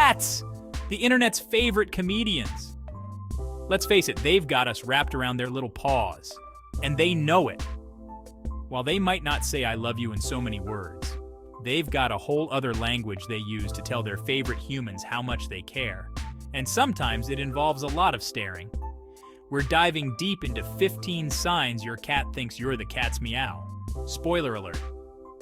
cats! The internet's favorite comedians. Let's face it, they've got us wrapped around their little paws. And they know it. While they might not say I love you in so many words, they've got a whole other language they use to tell their favorite humans how much they care. And sometimes it involves a lot of staring. We're diving deep into 15 signs your cat thinks you're the cat's meow. Spoiler alert,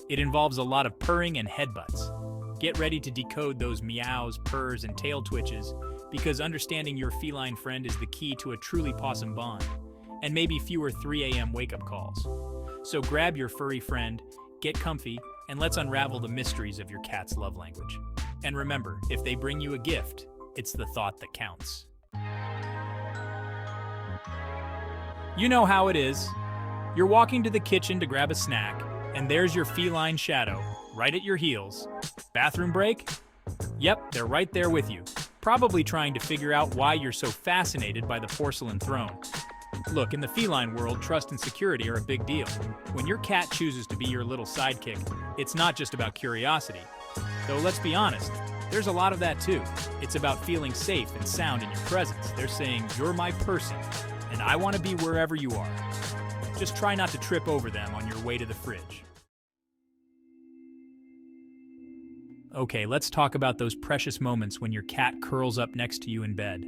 it involves a lot of purring and headbutts. Get ready to decode those meows, purrs, and tail twitches, because understanding your feline friend is the key to a truly pawsome bond, and maybe fewer 3 a.m. wake-up calls. So grab your furry friend, get comfy, and let's unravel the mysteries of your cat's love language. And remember, if they bring you a gift, it's the thought that counts. You know how it is. You're walking to the kitchen to grab a snack, and there's your feline shadow, right at your heels. Bathroom break? Yep, they're right there with you, probably trying to figure out why you're so fascinated by the porcelain throne. Look, in the feline world, trust and security are a big deal. When your cat chooses to be your little sidekick, it's not just about curiosity. Though let's be honest, there's a lot of that too. It's about feeling safe and sound in your presence. They're saying, you're my person, and I want to be wherever you are. Just try not to trip over them on your way to the fridge. Okay, let's talk about those precious moments when your cat curls up next to you in bed.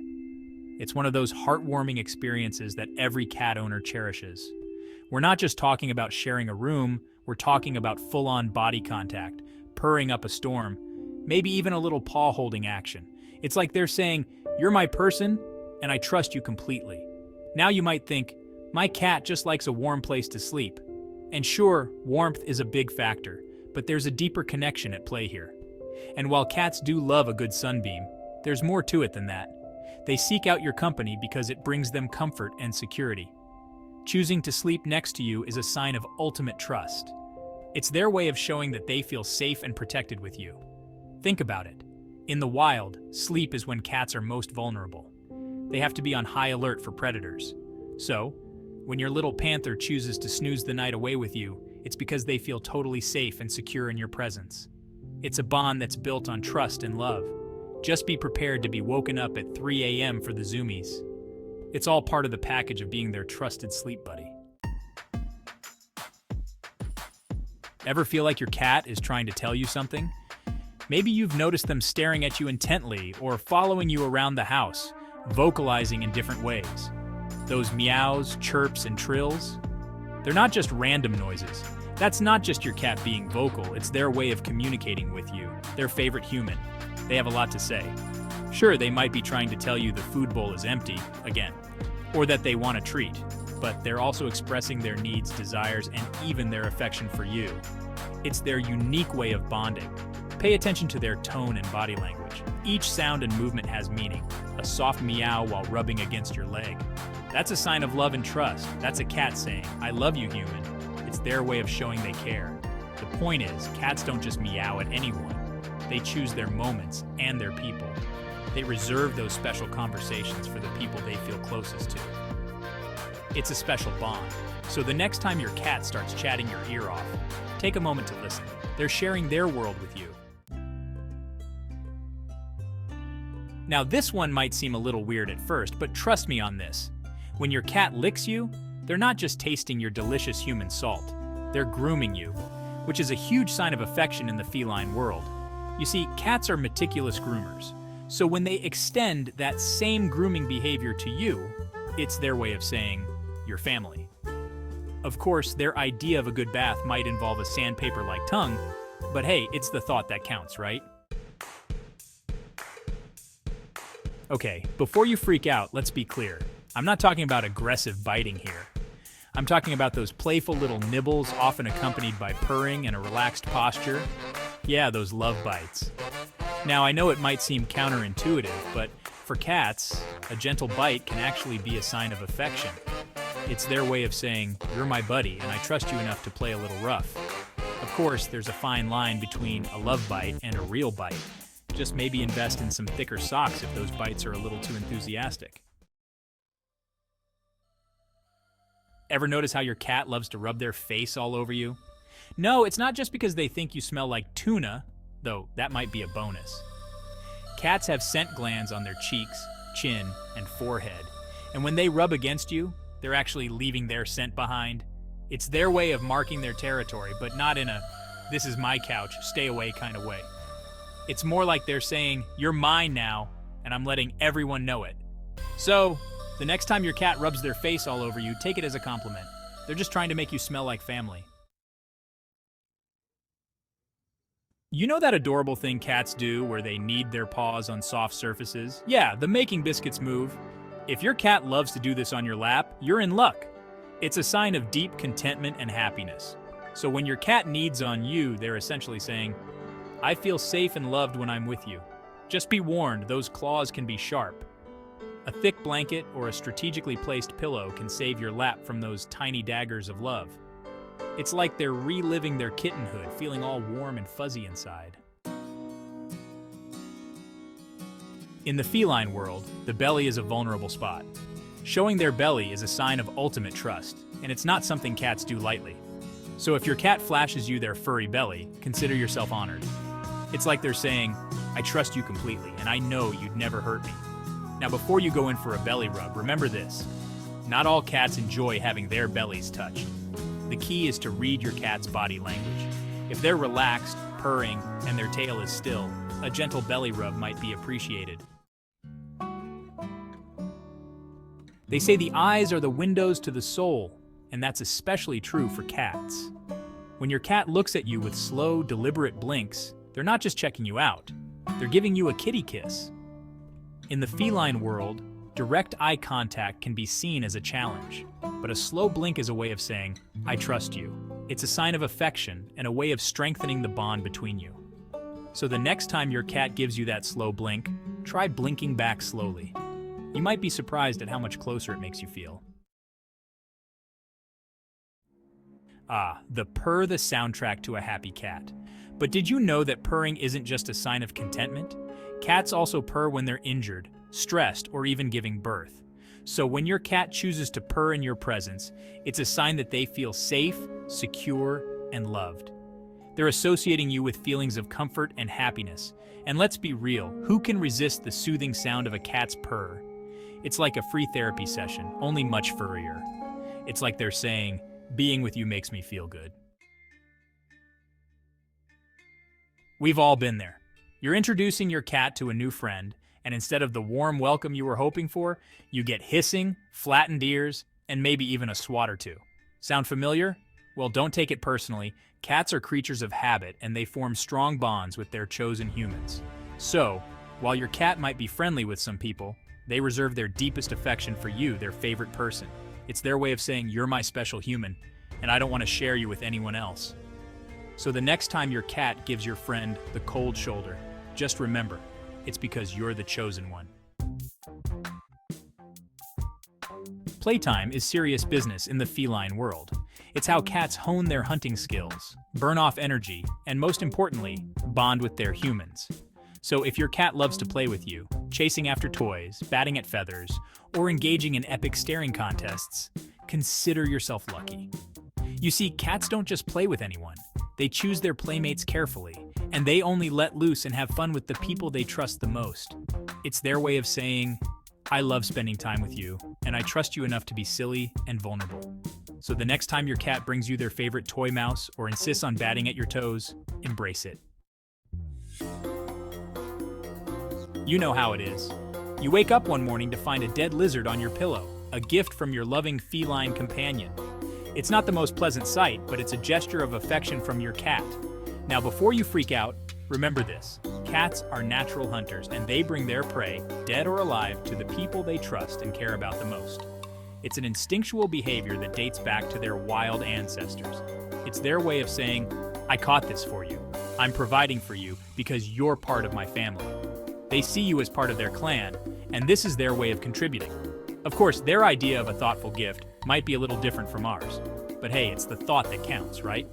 It's one of those heartwarming experiences that every cat owner cherishes. We're not just talking about sharing a room, we're talking about full-on body contact, purring up a storm, maybe even a little paw-holding action. It's like they're saying, you're my person, and I trust you completely. Now you might think, my cat just likes a warm place to sleep. And sure, warmth is a big factor, but there's a deeper connection at play here. And while cats do love a good sunbeam, there's more to it than that. They seek out your company because it brings them comfort and security. Choosing to sleep next to you is a sign of ultimate trust. It's their way of showing that they feel safe and protected with you. Think about it. In the wild, sleep is when cats are most vulnerable. They have to be on high alert for predators. So, when your little panther chooses to snooze the night away with you, it's because they feel totally safe and secure in your presence. It's a bond that's built on trust and love. Just be prepared to be woken up at 3 a.m. for the zoomies. It's all part of the package of being their trusted sleep buddy. Ever feel like your cat is trying to tell you something? Maybe you've noticed them staring at you intently or following you around the house, vocalizing in different ways. Those meows, chirps, and trills, they're not just random noises. That's not just your cat being vocal, it's their way of communicating with you, their favorite human. They have a lot to say. Sure, they might be trying to tell you the food bowl is empty, again, or that they want a treat, but they're also expressing their needs, desires, and even their affection for you. It's their unique way of bonding. Pay attention to their tone and body language. Each sound and movement has meaning. A soft meow while rubbing against your leg. That's a sign of love and trust. That's a cat saying, I love you, human. It's their way of showing they care. The point is, cats don't just meow at anyone. They choose their moments and their people. They reserve those special conversations for the people they feel closest to. It's a special bond. So the next time your cat starts chatting your ear off, take a moment to listen. They're sharing their world with you. Now this one might seem a little weird at first, but trust me on this. When your cat licks you, they're not just tasting your delicious human salt. They're grooming you, which is a huge sign of affection in the feline world. You see, cats are meticulous groomers. So when they extend that same grooming behavior to you, it's their way of saying, you're family. Of course, their idea of a good bath might involve a sandpaper-like tongue, but hey, it's the thought that counts, right? Okay, before you freak out, let's be clear. I'm not talking about aggressive biting here. I'm talking about those playful little nibbles, often accompanied by purring and a relaxed posture. Yeah, those love bites. Now, I know it might seem counterintuitive, but for cats, a gentle bite can actually be a sign of affection. It's their way of saying, you're my buddy, and I trust you enough to play a little rough. Of course, there's a fine line between a love bite and a real bite. Just maybe invest in some thicker socks if those bites are a little too enthusiastic. Ever notice how your cat loves to rub their face all over you? No, it's not just because they think you smell like tuna, though that might be a bonus. Cats have scent glands on their cheeks, chin, and forehead. And when they rub against you, they're actually leaving their scent behind. It's their way of marking their territory, but not in a, "this is my couch, stay away" kind of way. It's more like they're saying, "you're mine now, and I'm letting everyone know it." So, the next time your cat rubs their face all over you, take it as a compliment. They're just trying to make you smell like family. You know that adorable thing cats do where they knead their paws on soft surfaces? Yeah, the making biscuits move. If your cat loves to do this on your lap, you're in luck. It's a sign of deep contentment and happiness. So when your cat kneads on you, they're essentially saying, "I feel safe and loved when I'm with you." Just be warned, those claws can be sharp. A thick blanket or a strategically placed pillow can save your lap from those tiny daggers of love. It's like they're reliving their kittenhood, feeling all warm and fuzzy inside. In the feline world, the belly is a vulnerable spot. Showing their belly is a sign of ultimate trust, and it's not something cats do lightly. So if your cat flashes you their furry belly, consider yourself honored. It's like they're saying, "I trust you completely, and I know you'd never hurt me." Now before you go in for a belly rub, remember this. Not all cats enjoy having their bellies touched. The key is to read your cat's body language. If they're relaxed, purring, and their tail is still, a gentle belly rub might be appreciated. They say the eyes are the windows to the soul, and that's especially true for cats. When your cat looks at you with slow, deliberate blinks, they're not just checking you out, they're giving you a kitty kiss. In the feline world, direct eye contact can be seen as a challenge, but a slow blink is a way of saying, "I trust you." It's a sign of affection and a way of strengthening the bond between you. So the next time your cat gives you that slow blink, try blinking back slowly. You might be surprised at how much closer it makes you feel. The purr, the soundtrack to a happy cat. But did you know that purring isn't just a sign of contentment? Cats also purr when they're injured, stressed, or even giving birth. So when your cat chooses to purr in your presence, it's a sign that they feel safe, secure, and loved. They're associating you with feelings of comfort and happiness. And let's be real, who can resist the soothing sound of a cat's purr? It's like a free therapy session, only much furrier. It's like they're saying, "Being with you makes me feel good." We've all been there. You're introducing your cat to a new friend, and instead of the warm welcome you were hoping for, you get hissing, flattened ears, and maybe even a swat or two. Sound familiar? Well, don't take it personally. Cats are creatures of habit, and they form strong bonds with their chosen humans. So, while your cat might be friendly with some people, they reserve their deepest affection for you, their favorite person. It's their way of saying, "You're my special human, and I don't want to share you with anyone else." So the next time your cat gives your friend the cold shoulder, just remember, it's because you're the chosen one. Playtime is serious business in the feline world. It's how cats hone their hunting skills, burn off energy, and most importantly, bond with their humans. So if your cat loves to play with you, chasing after toys, batting at feathers, or engaging in epic staring contests, consider yourself lucky. You see, cats don't just play with anyone. They choose their playmates carefully, and they only let loose and have fun with the people they trust the most. It's their way of saying, "I love spending time with you, and I trust you enough to be silly and vulnerable." So the next time your cat brings you their favorite toy mouse or insists on batting at your toes, embrace it. You know how it is. You wake up one morning to find a dead lizard on your pillow, a gift from your loving feline companion. It's not the most pleasant sight, but it's a gesture of affection from your cat. Now, before you freak out, remember this. Cats are natural hunters, and they bring their prey, dead or alive, to the people they trust and care about the most. It's an instinctual behavior that dates back to their wild ancestors. It's their way of saying, "I caught this for you. I'm providing for you because you're part of my family." They see you as part of their clan, and this is their way of contributing. Of course, their idea of a thoughtful gift might be a little different from ours. But hey, it's the thought that counts, right?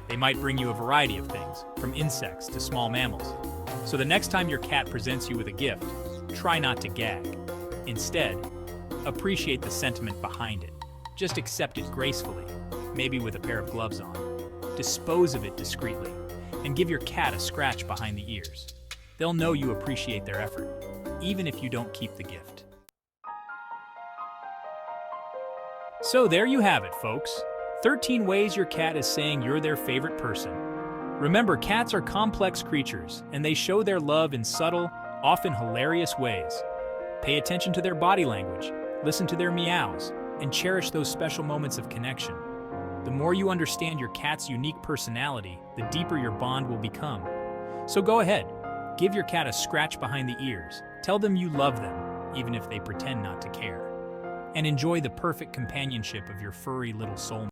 They might bring you a variety of things, from insects to small mammals. So the next time your cat presents you with a gift, try not to gag. Instead, appreciate the sentiment behind it. Just accept it gracefully, maybe with a pair of gloves on. Dispose of it discreetly, and give your cat a scratch behind the ears. They'll know you appreciate their effort, even if you don't keep the gift. So there you have it, folks. 13 ways your cat is saying you're their favorite person. Remember, cats are complex creatures, and they show their love in subtle, often hilarious ways. Pay attention to their body language, listen to their meows, and cherish those special moments of connection. The more you understand your cat's unique personality, the deeper your bond will become. So go ahead, give your cat a scratch behind the ears, tell them you love them, even if they pretend not to care. And enjoy the perfect companionship of your furry little soulmate.